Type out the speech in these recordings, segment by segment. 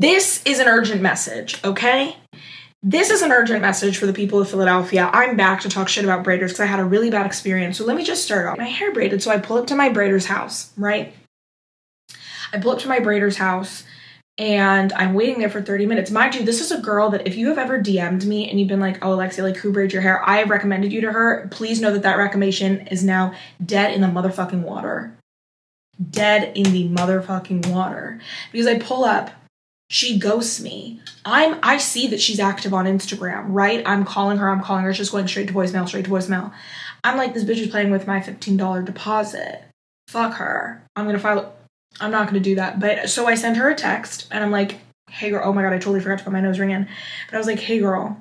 This is an urgent message, okay? This is an urgent message for the people of Philadelphia. I'm back to talk shit about braiders because I had a really bad experience. So let me just start off. My hair braided, so I pull up to my braider's house, right? I pull up to my braider's house and I'm waiting there for 30 minutes. Mind you, this is a girl that if you have ever DM'd me and you've been like, oh, Alexia, like who braids your hair? I have recommended you to her. Please know that that recommendation is now dead in the motherfucking water. Dead in the motherfucking water. Because I pull up, she ghosts me. I see that she's active on Instagram, right? I'm calling her, it's just going straight to voicemail. I'm like, this bitch is playing with my $15 deposit. Fuck her. I'm not gonna do that. But so I sent her a text and I'm like, hey girl, oh my God, I totally forgot to put my nose ring in. But I was like, hey girl,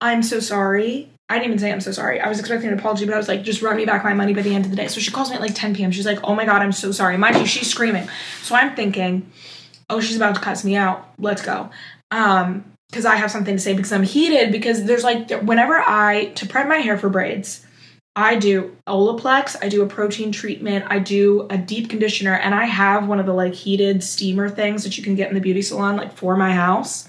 I'm so sorry. I didn't even say I'm so sorry. I was expecting an apology, but I was like, just run me back my money by the end of the day. So she calls me at like 10 p.m. She's like, oh my God, I'm so sorry. Mind you, she's screaming. So I'm thinking, oh, she's about to cuss me out. Let's go. Because I have something to say because I'm heated because there's like, whenever to prep my hair for braids, I do Olaplex, I do a protein treatment, I do a deep conditioner, and I have one of the like heated steamer things that you can get in the beauty salon, like for my house.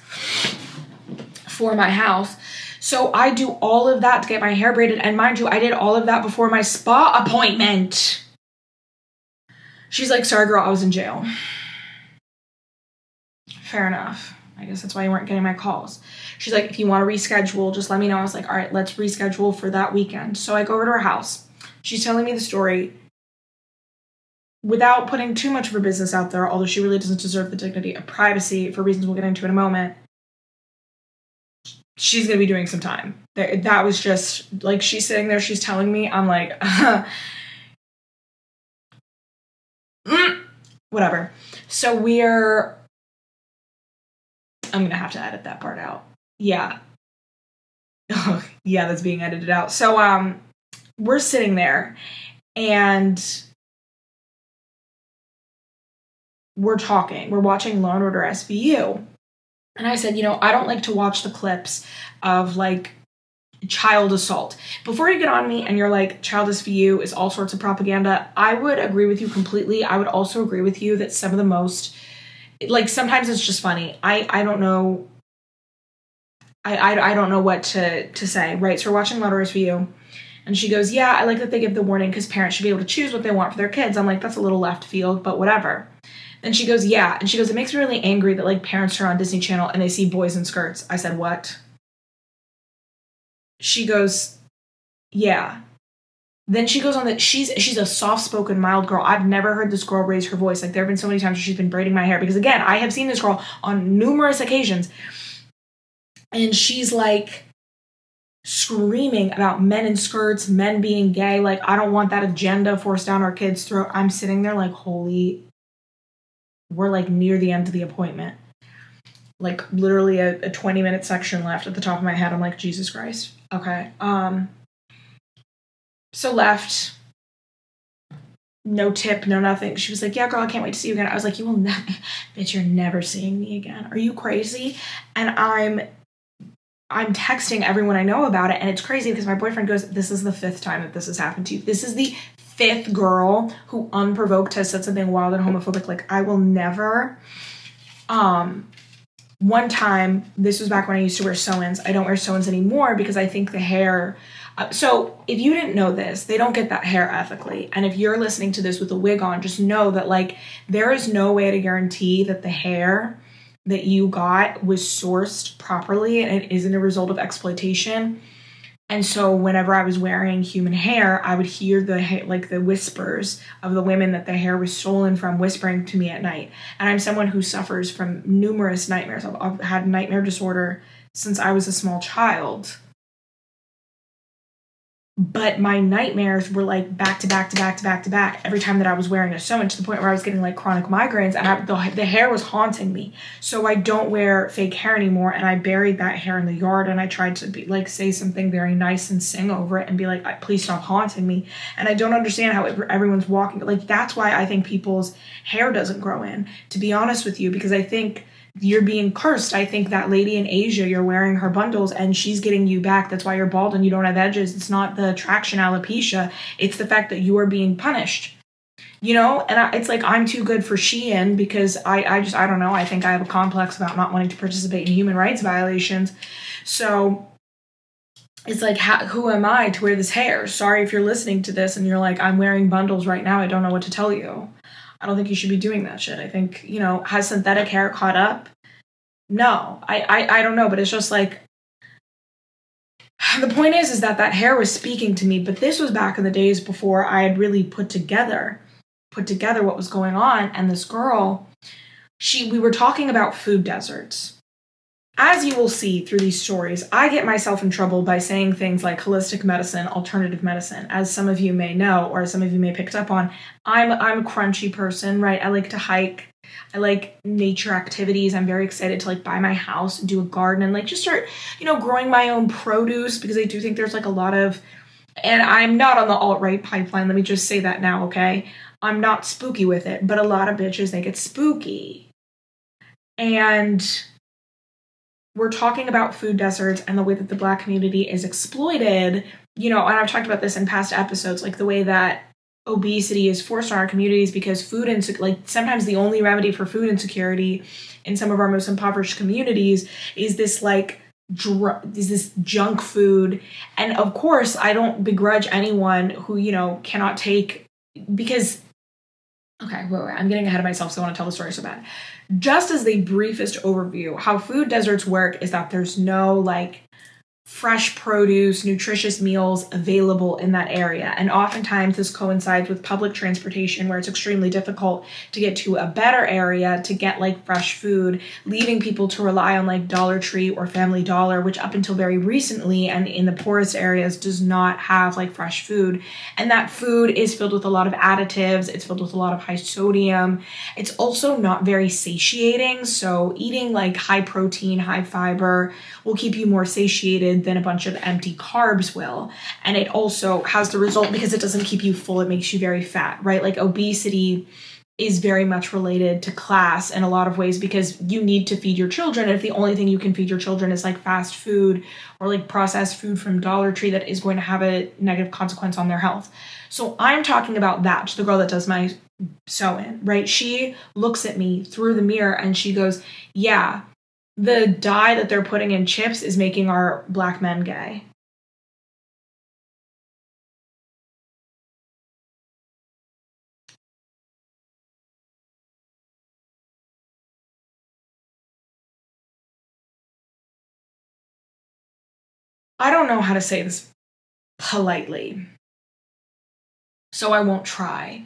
So I do all of that to get my hair braided. And mind you, I did all of that before my spa appointment. She's like, sorry girl, I was in jail. Fair enough. I guess that's why you weren't getting my calls. She's like, if you want to reschedule, just let me know. I was like, all right, let's reschedule for that weekend. So I go over to her house. She's telling me the story without putting too much of her business out there, although she really doesn't deserve the dignity of privacy for reasons we'll get into in a moment. She's going to be doing some time. That was just, like, she's sitting there, she's telling me, I'm like, whatever. So I'm going to have to edit that part out. Yeah. Yeah, that's being edited out. So, we're sitting there and we're talking. We're watching Law & Order SVU. And I said, I don't like to watch the clips of like child assault. Before you get on me and you're like, child SVU is all sorts of propaganda, I would agree with you completely. I would also agree with you that some of the most, like, sometimes it's just funny. I don't know. I don't know what to say, right? So we're watching Law & Order SVU. And she goes, yeah, I like that they give the warning because parents should be able to choose what they want for their kids. I'm like, that's a little left field, but whatever. Then she goes, yeah. And she goes, it makes me really angry that like parents turn on Disney Channel and they see boys in skirts. I said, what? She goes, yeah. Then she goes on that she's a soft-spoken, mild girl. I've never heard this girl raise her voice. Like there have been so many times where she's been braiding my hair because again, I have seen this girl on numerous occasions. And she's like screaming about men in skirts, men being gay. Like, I don't want that agenda forced down our kids' throat. I'm sitting there like, we're like near the end of the appointment. Like literally a 20-minute section left at the top of my head. I'm like, Jesus Christ. Okay. So left. No tip, no nothing. She was like, yeah, girl, I can't wait to see you again. I was like, you will never, bitch, you're never seeing me again. Are you crazy? And I'm texting everyone I know about it. And it's crazy because my boyfriend goes, this is the 5th time that this has happened to you. This is the 5th girl who unprovoked has said something wild and homophobic. Like, I will never. One time, this was back when I used to wear sew-ins. I don't wear sew-ins anymore because I think the hair. So if you didn't know this, they don't get that hair ethically. And if you're listening to this with a wig on, just know that like there is no way to guarantee that the hair that you got was sourced properly and it isn't a result of exploitation. And so whenever I was wearing human hair, I would hear the whispers of the women that the hair was stolen from whispering to me at night. And I'm someone who suffers from numerous nightmares. I've had nightmare disorder since I was a small child. But my nightmares were like back to back to back to back to back every time that I was wearing a sew-in, to the point where I was getting like chronic migraines and the hair was haunting me. So I don't wear fake hair anymore, and I buried that hair in the yard, and I tried to be like say something very nice and sing over it and be like, please stop haunting me. And I don't understand how everyone's walking. Like that's why I think people's hair doesn't grow in, to be honest with you, because I think you're being cursed. I think that lady in Asia, you're wearing her bundles and she's getting you back. That's why you're bald and you don't have edges. It's not the traction alopecia. It's the fact that you are being punished. And it's like I'm too good for Shein because I don't know. I think I have a complex about not wanting to participate in human rights violations. So it's like, who am I to wear this hair? Sorry if you're listening to this and you're like, I'm wearing bundles right now. I don't know what to tell you. I don't think you should be doing that shit. I think, has synthetic hair caught up? No, I don't know, but it's just like, the point is that hair was speaking to me, but this was back in the days before I had really put together what was going on. And this girl, we were talking about food deserts. As you will see through these stories, I get myself in trouble by saying things like holistic medicine, alternative medicine. As some of you may know, or some of you may picked up on, I'm a crunchy person, right? I like to hike. I like nature activities. I'm very excited to buy my house, do a garden, and just start, growing my own produce, because I do think there's a lot of, and I'm not on the alt-right pipeline. Let me just say that now, okay? I'm not spooky with it, but a lot of bitches think it's spooky. And we're talking about food deserts and the way that the Black community is exploited, and I've talked about this in past episodes, the way that obesity is forced on our communities because sometimes the only remedy for food insecurity in some of our most impoverished communities is this this junk food. And of course, I don't begrudge anyone who, cannot take, because, okay, wait, I'm getting ahead of myself, so I want to tell the story so bad. Just as the briefest overview, how food deserts work is that there's no fresh produce, nutritious meals available in that area. And oftentimes this coincides with public transportation where it's extremely difficult to get to a better area to get fresh food, leaving people to rely on Dollar Tree or Family Dollar, which up until very recently and in the poorest areas does not have fresh food. And that food is filled with a lot of additives. It's filled with a lot of high sodium. It's also not very satiating. So eating high protein, high fiber will keep you more satiated than a bunch of empty carbs will. And it also has the result, because it doesn't keep you full, it makes you very fat, right? Obesity is very much related to class in a lot of ways, because you need to feed your children. And if the only thing you can feed your children is fast food or processed food from Dollar Tree, that is going to have a negative consequence on their health. So I'm talking about that to the girl that does my sew-in, right? She looks at me through the mirror and she goes, yeah, the dye that they're putting in chips is making our Black men gay. I don't know how to say this politely, so I won't try.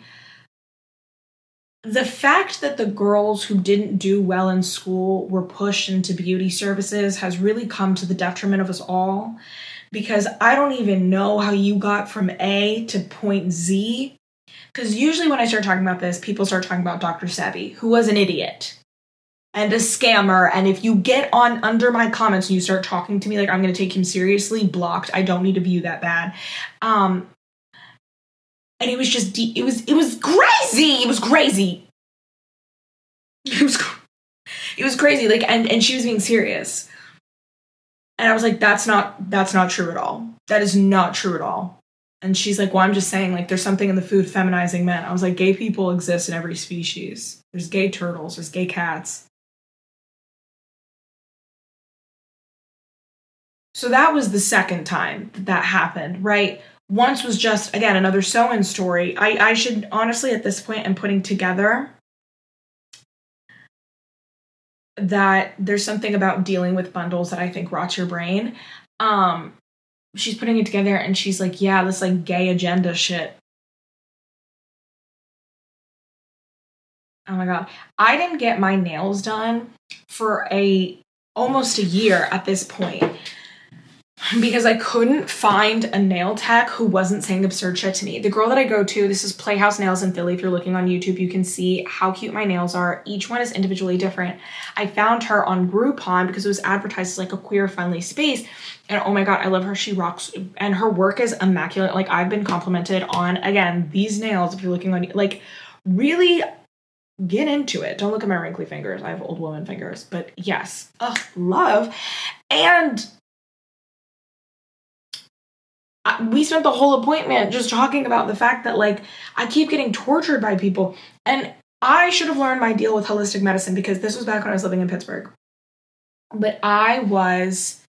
The fact that the girls who didn't do well in school were pushed into beauty services has really come to the detriment of us all, because I don't even know how you got from A to point Z. Because usually when I start talking about this, people start talking about Dr. Sebi, who was an idiot and a scammer. And if you get on under my comments and you start talking to me I'm going to take him seriously, blocked. I don't need to view that bad. And it was just, it was crazy. It was crazy. It was crazy. And she was being serious. And I was like, that's not true at all. That is not true at all. And she's like, well, I'm just saying, there's something in the food feminizing men. I was like, gay people exist in every species. There's gay turtles, there's gay cats. So that was the second time that happened, right? Once was just, again, another sew-in story. I should, honestly, at this point, I'm putting together that there's something about dealing with bundles that I think rots your brain. She's putting it together and she's like, yeah, this gay agenda shit. Oh my God. I didn't get my nails done for almost a year at this point, because I couldn't find a nail tech who wasn't saying absurd shit to me. The girl that I go to, this is Playhouse Nails in Philly. If you're looking on YouTube, you can see how cute my nails are. Each one is individually different. I found her on Groupon because it was advertised as a queer-friendly space. And oh my God, I love her. She rocks. And her work is immaculate. I've been complimented on, again, these nails. If you're looking on, really get into it. Don't look at my wrinkly fingers. I have old woman fingers. But yes, love. And we spent the whole appointment just talking about the fact that, like, I keep getting tortured by people. And I should have learned my deal with holistic medicine, because this was back when I was living in Pittsburgh. But I was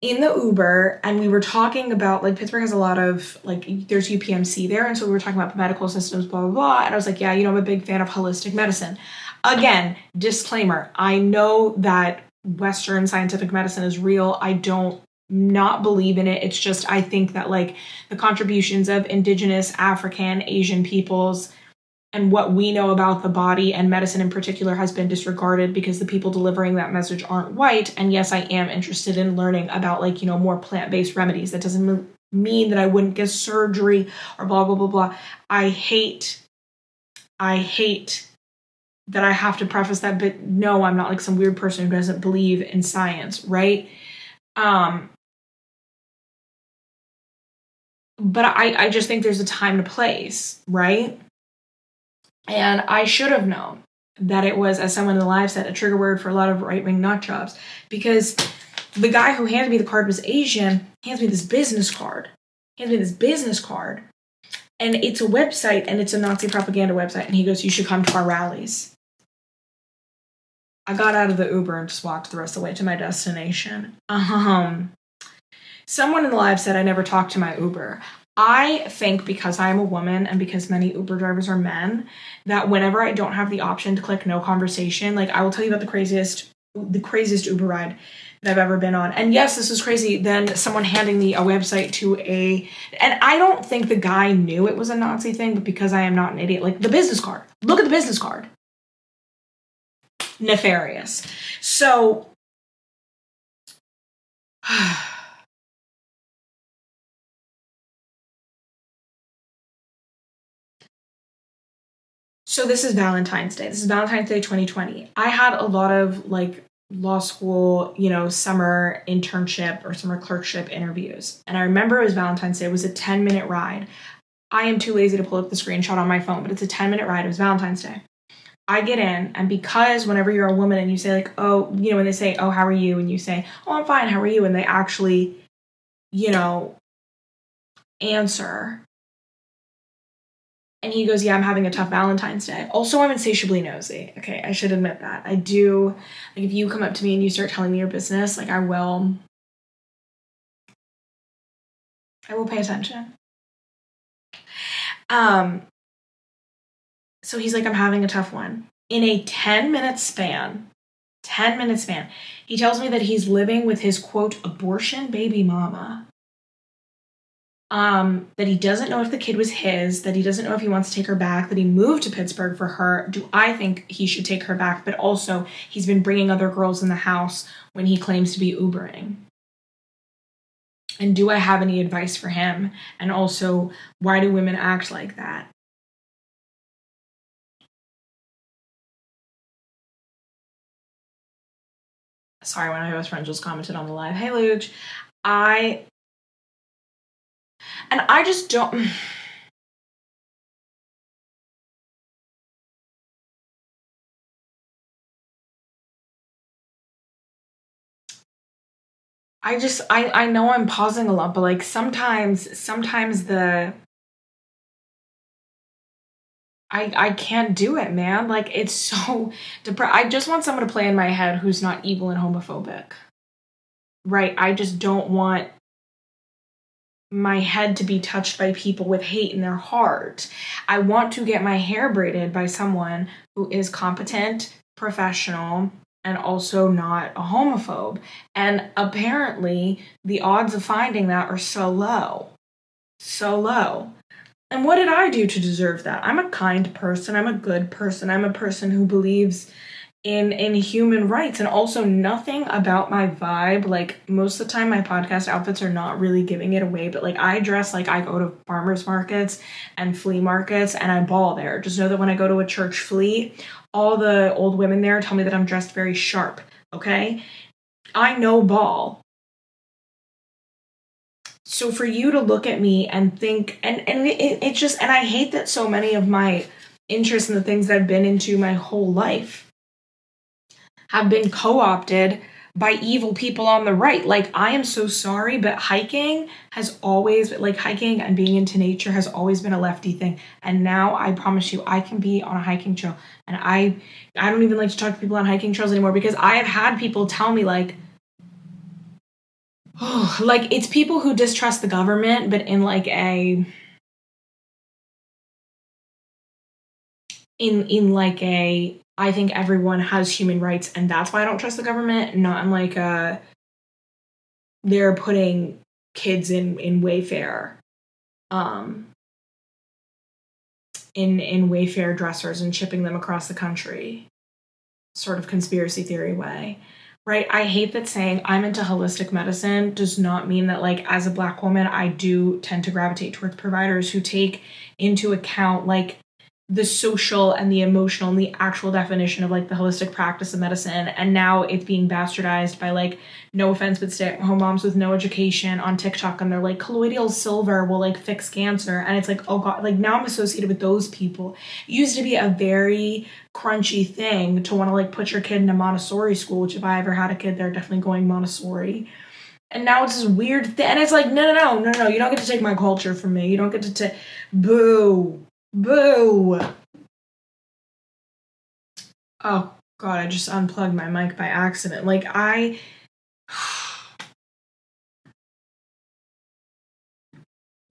in the Uber and we were talking about, like, Pittsburgh has a lot of, like, there's UPMC there. And so we were talking about medical systems, blah, blah, blah. And I was like, yeah, I'm a big fan of holistic medicine. Again, disclaimer, I know that Western scientific medicine is real. I don't not believe in it. It's just, I think that, like, the contributions of indigenous, African, Asian peoples and what we know about the body and medicine in particular has been disregarded because the people delivering that message aren't white. And yes, I am interested in learning about, like, more plant-based remedies. That doesn't mean that I wouldn't get surgery or blah, blah, blah, blah. I hate that I have to preface that, but no, I'm not like some weird person who doesn't believe in science, right? But I just think there's a time and a place, right? And I should have known that it was, as someone in the live said, a trigger word for a lot of right-wing nut jobs, because the guy who handed me the card was Asian, hands me this business card, and it's a website, and it's a Nazi propaganda website, and he goes, you should come to our rallies. I got out of the Uber and just walked the rest of the way to my destination. Someone in the live said I never talked to my Uber. I think because I am a woman and because many Uber drivers are men, that whenever I don't have the option to click no conversation, like, I will tell you about the craziest Uber ride that I've ever been on. And yes, this is crazy. Then someone handing me a website and I don't think the guy knew it was a Nazi thing, but because I am not an idiot, like, the business card. Look at the business card. Nefarious. So So this is Valentine's Day. This is Valentine's Day 2020. I had a lot of, like, law school, summer internship or summer clerkship interviews. And I remember it was Valentine's Day. It was a 10-minute ride. I am too lazy to pull up the screenshot on my phone, but it's a 10-minute ride. It was Valentine's Day. I get in, and because whenever you're a woman and you say, like, oh, when they say, oh, how are you? And you say, oh, I'm fine, how are you? And they actually, answer. And he goes, yeah, I'm having a tough Valentine's Day. Also, I'm insatiably nosy. Okay, I should admit that. I do. Like, if you come up to me and you start telling me your business, like, I will pay attention. So he's like, I'm having a tough one. In a 10-minute span, he tells me that he's living with his, quote, abortion baby mama. That he doesn't know if the kid was his, that he doesn't know if he wants to take her back, that he moved to Pittsburgh for her. Do I think he should take her back? But also, he's been bringing other girls in the house when he claims to be Ubering. And do I have any advice for him? And also, why do women act like that? Sorry, one of my best friends just commented on the live. Hey, Luke. I just don't... I know I'm pausing a lot, but, like, sometimes I can't do it, man. Like, it's so I just want someone to play in my head who's not evil and homophobic. Right? I just don't want my head to be touched by people with hate in their heart. I want to get my hair braided by someone who is competent, professional, and also not a homophobe. And apparently, the odds of finding that are so low. So low. And what did I do to deserve that? I'm a kind person. I'm a good person. I'm a person who believes in human rights, and also nothing about my vibe. Like, most of the time my podcast outfits are not really giving it away, but, like, I dress like I go to farmers markets and flea markets and I ball there. Just know that when I go to a church flea, all the old women there tell me that I'm dressed very sharp, okay? I know ball. So for you to look at me and think, and it just, and I hate that so many of my interests and the things that I've been into my whole life have been co-opted by evil people on the right. Like, I am so sorry, but hiking has always, like, hiking and being into nature has always been a lefty thing. And now I promise you, I can be on a hiking trail. And I don't even like to talk to people on hiking trails anymore, because I have had people tell me, like, oh, like, it's people who distrust the government, but in like a, in like a, I think everyone has human rights and that's why I don't trust the government. Not in like they're putting kids in Wayfair, in Wayfair dressers and shipping them across the country, sort of conspiracy theory way, right? I hate that saying I'm into holistic medicine does not mean that, like, as a Black woman, I do tend to gravitate towards providers who take into account, like, the social and the emotional and the actual definition of, like, the holistic practice of medicine. And now it's being bastardized by, like, no offense, but stay-at-home moms with no education on TikTok, and they're like, colloidal silver will, like, fix cancer. And it's like, oh god, like, now I'm associated with those people. It used to be a very crunchy thing to want to, like, put your kid in a Montessori school, which if I ever had a kid, they're definitely going Montessori. And now it's this weird thing, and it's like, no, you don't get to take my culture from me. You don't get to take, boo. Boo! Oh god, I just unplugged my mic by accident. Like,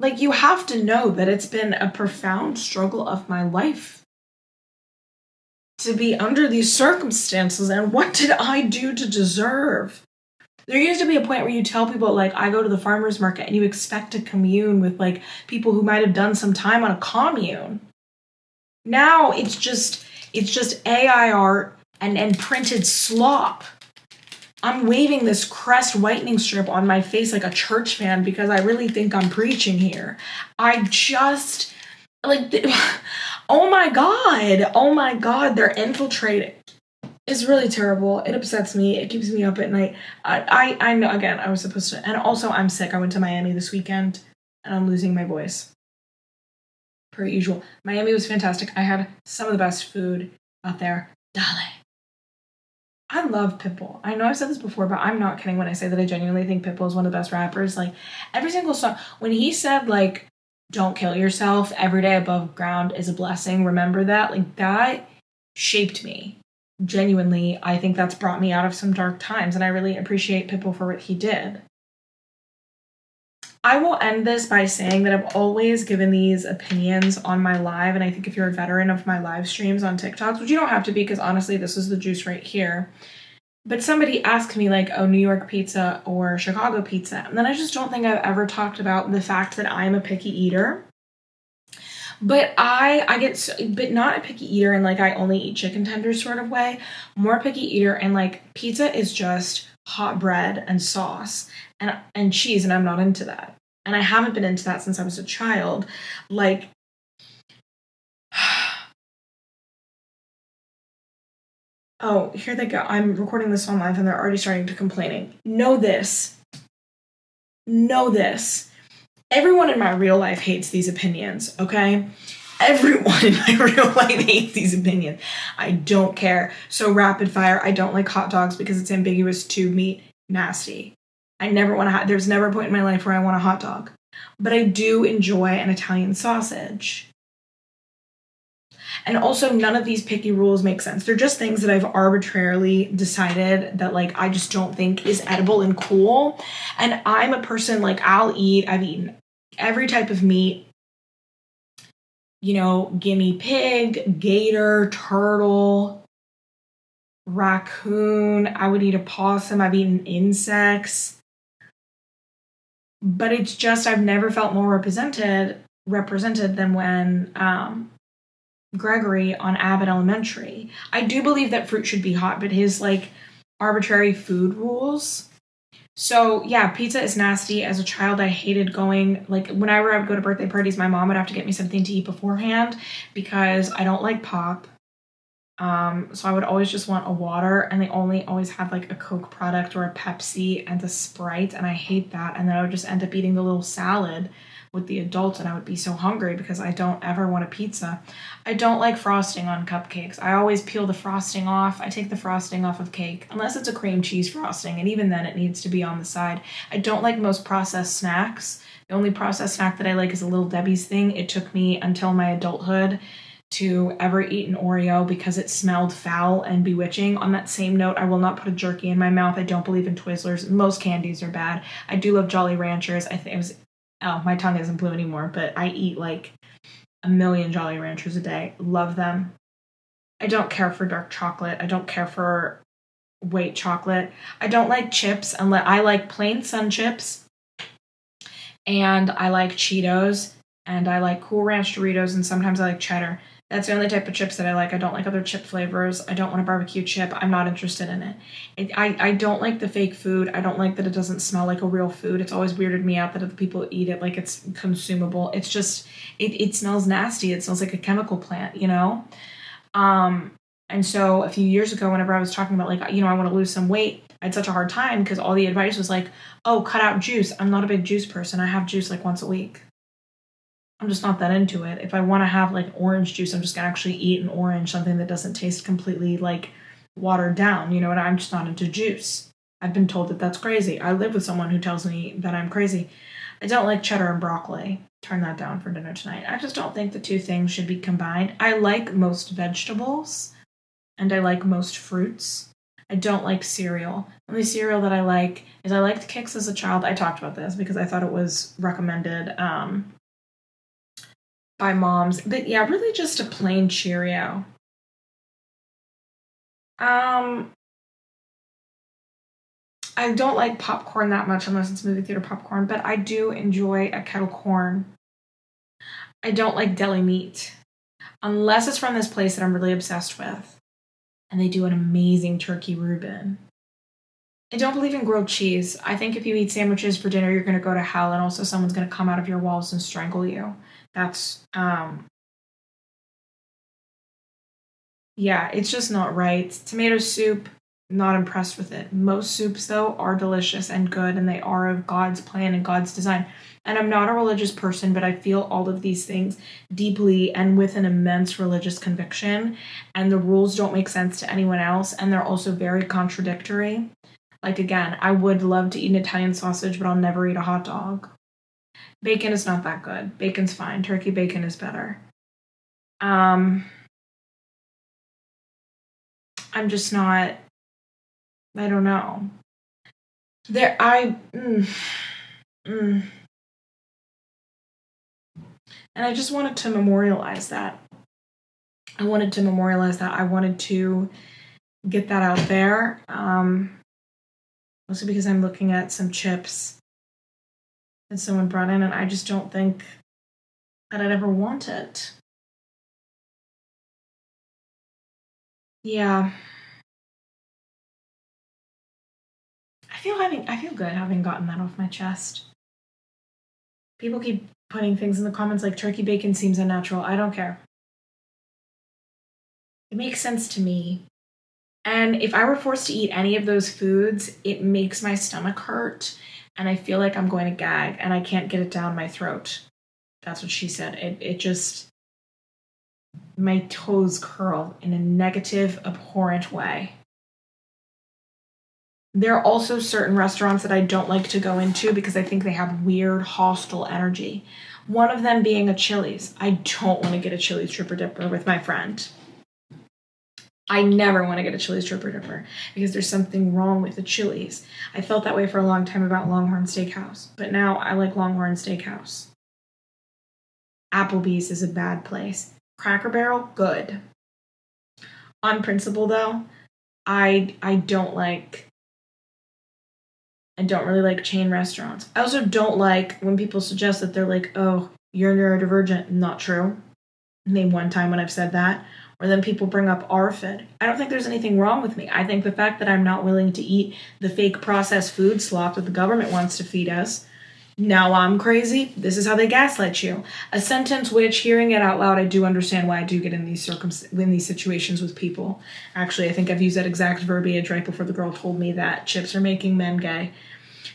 like, you have to know that it's been a profound struggle of my life to be under these circumstances, and what did I do to deserve? There used to be a point where you tell people, like, I go to the farmer's market, and you expect to commune with, like, people who might have done some time on a commune. Now it's just AI art and printed slop. I'm waving this crest whitening strip on my face like a church fan because I really think I'm preaching here. I just, like, oh my god, they're infiltrating. It's really terrible. It upsets me. It keeps me up at night. I know, again, I was supposed to, and also I'm sick. I went to Miami this weekend and I'm losing my voice. Per usual. Miami was fantastic. I had some of the best food out there. Dale. I love Pitbull. I know I've said this before, but I'm not kidding when I say that I genuinely think Pitbull is one of the best rappers. Like, every single song, when he said, like, don't kill yourself, every day above ground is a blessing, remember that? Like, that shaped me. Genuinely, I think that's brought me out of some dark times, and I really appreciate Pitbull for what he did. I will end this by saying that I've always given these opinions on my live, and I think if you're a veteran of my live streams on TikToks, which you don't have to be because honestly, this is the juice right here. But somebody asked me, like, oh, New York pizza or Chicago pizza, and then I just don't think I've ever talked about the fact that I'm a picky eater. But I get, but not a picky eater in, like, I only eat chicken tenders sort of way. More picky eater, and, like, pizza is just hot bread and sauce and cheese, and I'm not into that. And I haven't been into that since I was a child. Like, oh, here they go. I'm recording this on live and they're already starting to complaining. Know this. Everyone in my real life hates these opinions, okay? Everyone in my real life hates these opinions. I don't care. So rapid fire, I don't like hot dogs because it's ambiguous to meat. Nasty. I never want to there's never a point in my life where I want a hot dog. But I do enjoy an Italian sausage. And also, none of these picky rules make sense. They're just things that I've arbitrarily decided that, like, I just don't think is edible and cool. And I'm a person, like, I've eaten every type of meat. You know, guinea pig, gator, turtle, raccoon. I would eat a possum. I've eaten insects. But it's just, I've never felt more represented than when Gregory on Abbott Elementary. I do believe that fruit should be hot, but his, like, arbitrary food rules. So yeah, pizza is nasty. As a child, I hated going, like, whenever I would go to birthday parties, my mom would have to get me something to eat beforehand because I don't like pop. So I would always just want a water, and they only always have, like, a Coke product or a Pepsi and a Sprite, and I hate that. And then I would just end up eating the little salad, with the adults, and I would be so hungry because I don't ever want a pizza. I don't like frosting on cupcakes. I always peel the frosting off. I take the frosting off of cake, unless it's a cream cheese frosting, and even then it needs to be on the side. I don't like most processed snacks. The only processed snack that I like is a Little Debbie's thing. It took me until my adulthood to ever eat an Oreo because it smelled foul and bewitching. On that same note, I will not put a jerky in my mouth. I don't believe in Twizzlers. Most candies are bad. I do love Jolly Ranchers. I think it was, oh, my tongue isn't blue anymore, but I eat like a million Jolly Ranchers a day. Love them. I don't care for dark chocolate. I don't care for white chocolate. I don't like chips unless I like plain Sun Chips, and I like Cheetos, and I like Cool Ranch Doritos, and sometimes I like cheddar. That's the only type of chips that I like. I don't like other chip flavors. I don't want a barbecue chip. I'm not interested in it. I don't like the fake food. I don't like that it doesn't smell like a real food. It's always weirded me out that other people eat it like it's consumable. It's just, it smells nasty. It smells like a chemical plant, you know? And so a few years ago, whenever I was talking about like, you know, I want to lose some weight, I had such a hard time because all the advice was like, oh, cut out juice. I'm not a big juice person. I have juice like once a week. I'm just not that into it. If I want to have like orange juice, I'm just gonna actually eat an orange, something that doesn't taste completely like watered down. You know what? I'm just not into juice. I've been told that that's crazy. I live with someone who tells me that I'm crazy. I don't like cheddar and broccoli. Turn that down for dinner tonight. I just don't think the two things should be combined. I like most vegetables and I like most fruits. I don't like cereal. The only cereal that I like is I liked Kix as a child. I talked about this because I thought it was recommended by moms. But yeah, really just a plain Cheerio. I don't like popcorn that much unless it's movie theater popcorn, but I do enjoy a kettle corn. I don't like deli meat unless it's from this place that I'm really obsessed with, and they do an amazing turkey Reuben. I don't believe in grilled cheese. I think if you eat sandwiches for dinner, you're going to go to hell, and also someone's going to come out of your walls and strangle you. That's, yeah, it's just not right. Tomato soup, not impressed with it. Most soups, though, are delicious and good, and they are of God's plan and God's design. And I'm not a religious person, but I feel all of these things deeply and with an immense religious conviction, and the rules don't make sense to anyone else, and they're also very contradictory. Like, again, I would love to eat an Italian sausage, but I'll never eat a hot dog. Bacon is not that good. Bacon's fine. Turkey bacon is better. I'm just not, I don't know. And I just wanted to memorialize that. I wanted to get that out there. Also because I'm looking at some chips that someone brought in, and I just don't think that I'd ever want it. Yeah. I feel good having gotten that off my chest. People keep putting things in the comments like turkey bacon seems unnatural. I don't care. It makes sense to me. And if I were forced to eat any of those foods, it makes my stomach hurt, and I feel like I'm going to gag, and I can't get it down my throat. That's what she said. It just, my toes curl in a negative, abhorrent way. There are also certain restaurants that I don't like to go into because I think they have weird, hostile energy. One of them being a Chili's. I don't want to get a Chili's Tripper Dipper with my friend. I never want to get a Chili's Tripper Dipper because there's something wrong with the Chili's. I felt that way for a long time about Longhorn Steakhouse, but now I like Longhorn Steakhouse. Applebee's is a bad place. Cracker Barrel, good. On principle, though, I don't really like chain restaurants. I also don't like when people suggest that they're like, oh, you're neurodivergent. Not true. Name one time when I've said that. Or then people bring up ARFID. I don't think there's anything wrong with me. I think the fact that I'm not willing to eat the fake processed food slop that the government wants to feed us, now I'm crazy. This is how they gaslight you. A sentence which, hearing it out loud, I do understand why I do get in these situations with people. Actually, I think I've used that exact verbiage right before the girl told me that chips are making men gay.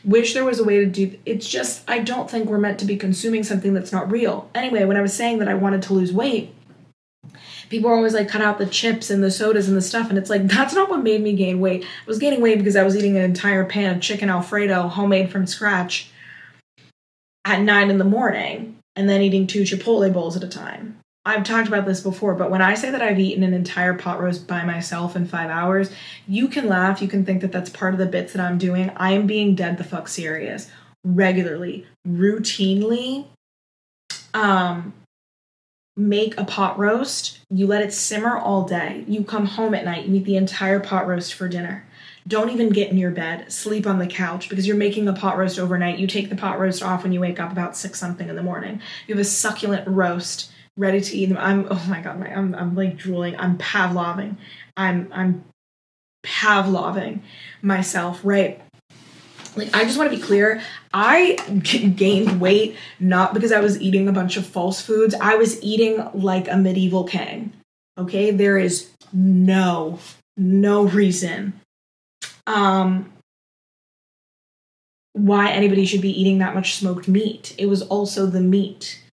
Wish there was a way to do, it's just, I don't think we're meant to be consuming something that's not real. Anyway, when I was saying that I wanted to lose weight, people are always like, cut out the chips and the sodas and the stuff. And it's like, that's not what made me gain weight. I was gaining weight because I was eating an entire pan of chicken Alfredo, homemade from scratch, at 9 in the morning, and then eating 2 Chipotle bowls at a time. I've talked about this before, but when I say that I've eaten an entire pot roast by myself in 5 hours, you can laugh, you can think that that's part of the bits that I'm doing. I am being dead the fuck serious. Regularly, routinely, make a pot roast. You let it simmer all day. You come home at night, you eat the entire pot roast for dinner. Don't even get in your bed. Sleep on the couch because you're making a pot roast overnight. You take the pot roast off when you wake up about 6 something in the morning. You have a succulent roast ready to eat. Oh my god, I'm like drooling. I'm Pavloving. I'm Pavloving myself, right? Like, I just want to be clear. I gained weight not because I was eating a bunch of false foods. I was eating like a medieval king. Okay? There is no reason why anybody should be eating that much smoked meat. It was also the meat,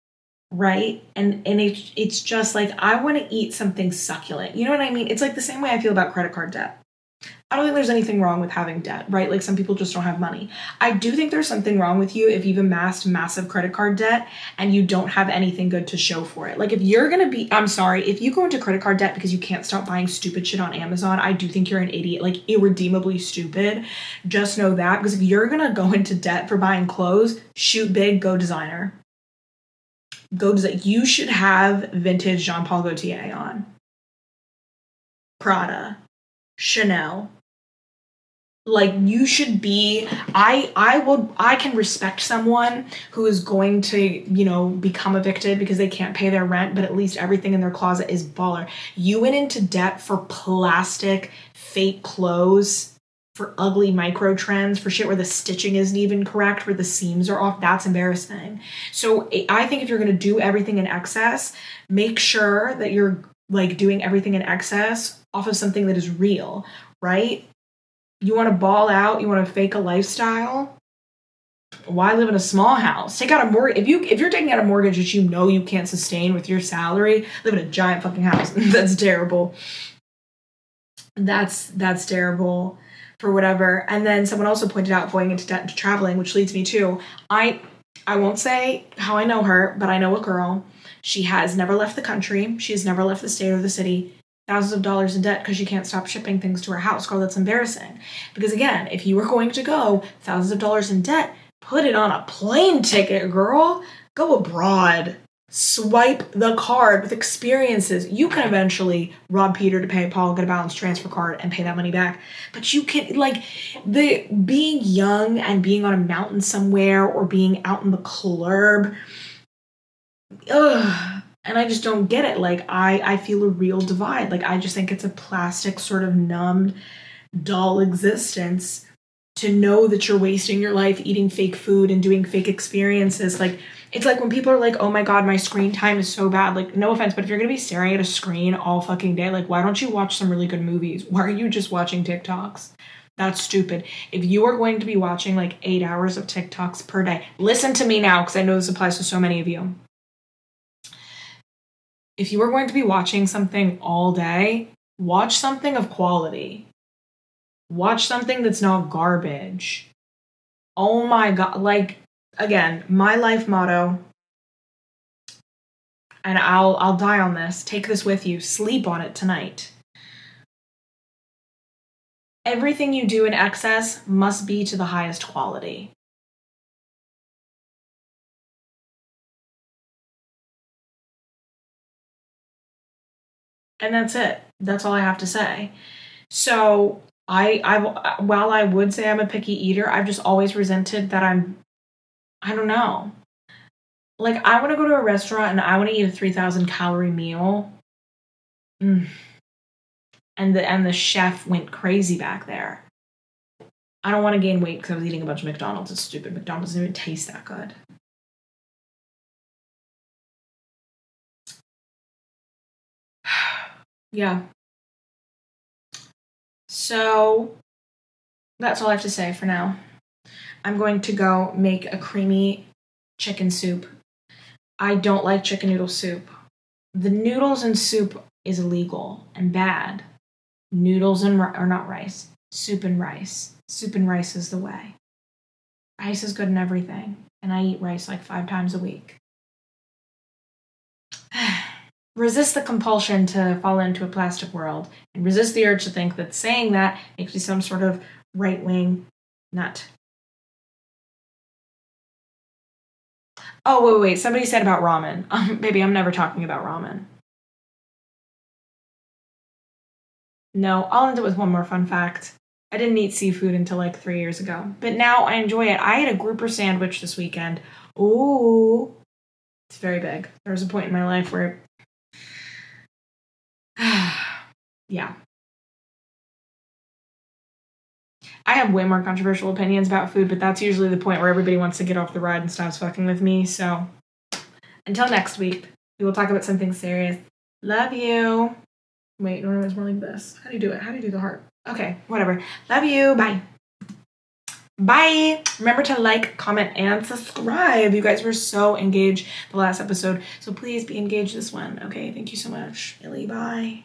right? And it's just like, I want to eat something succulent. You know what I mean? It's like the same way I feel about credit card debt. I don't think there's anything wrong with having debt, right? Like, some people just don't have money. I do think there's something wrong with you if you've amassed massive credit card debt and you don't have anything good to show for it. Like, if you're gonna be, I'm sorry, if you go into credit card debt because you can't stop buying stupid shit on Amazon, I do think you're an idiot, like irredeemably stupid. Just know that, because if you're gonna go into debt for buying clothes, shoot big, go designer. Go design. You should have vintage Jean Paul Gaultier on. Prada. Chanel. Like, you should be, I can respect someone who is going to, you know, become evicted because they can't pay their rent, but at least everything in their closet is baller. You went into debt for plastic, fake clothes, for ugly micro trends, for shit where the stitching isn't even correct, where the seams are off. That's embarrassing. So I think if you're going to do everything in excess, make sure that you're like doing everything in excess off of something that is real, right? You want to ball out, you want to fake a lifestyle? Why live in a small house? Take out a mortgage. If you're taking out a mortgage that you know you can't sustain with your salary, live in a giant fucking house. That's terrible. That's terrible for whatever. And then someone also pointed out going into debt into traveling, which leads me to, I won't say how I know her, but I know a girl. She has never left the country. She has never left the state or the city. Thousands of dollars in debt because she can't stop shipping things to her house. Girl, that's embarrassing. Because again, if you were going to go thousands of dollars in debt, put it on a plane ticket, girl. Go abroad. Swipe the card with experiences. You can eventually rob Peter to pay Paul, get a balance transfer card, and pay that money back. But you can, like, the being young and being on a mountain somewhere or being out in the club, ugh. And I just don't get it. Like, I feel a real divide. Like, I just think it's a plastic, sort of numbed, dull existence to know that you're wasting your life eating fake food and doing fake experiences. Like, it's like when people are like, oh my god, my screen time is so bad. Like, no offense, but if you're going to be staring at a screen all fucking day, like, why don't you watch some really good movies? Why are you just watching TikToks? That's stupid. If you are going to be watching like 8 hours of TikToks per day, listen to me now, because I know this applies to so many of you. If you are going to be watching something all day, watch something of quality. Watch something that's not garbage. Oh my god. Like, again, my life motto, and I'll die on this. Take this with you. Sleep on it tonight. Everything you do in excess must be to the highest quality. And that's it. That's all I have to say. So while I would say I'm a picky eater, I've just always resented that I don't know. Like, I want to go to a restaurant and I want to eat a 3,000 calorie meal. And the chef went crazy back there. I don't want to gain weight because I was eating a bunch of McDonald's. It's stupid. McDonald's doesn't even taste that good. Yeah. So that's all I have to say for now. I'm going to go make a creamy chicken soup. I don't like chicken noodle soup. The noodles and soup is illegal and bad. Noodles and or not rice. Soup and rice. Soup and rice is the way. Rice is good in everything, and I eat rice like 5 times a week. Resist the compulsion to fall into a plastic world, and resist the urge to think that saying that makes you some sort of right-wing nut. Oh, wait. Somebody said about ramen. Baby, I'm never talking about ramen. No, I'll end it with one more fun fact. I didn't eat seafood until like 3 years ago, but now I enjoy it. I ate a grouper sandwich this weekend. Ooh, it's very big. There was a point in my life where, yeah. I have way more controversial opinions about food, but that's usually the point where everybody wants to get off the ride and stops fucking with me. So until next week, we will talk about something serious. Love you. Wait, no, it's more like this. How do you do it? How do you do the heart? Okay, whatever. Love you. Bye. Bye. Remember to like, comment, and subscribe. You guys were so engaged the last episode, so please be engaged this one. Okay, thank you so much. Really, bye.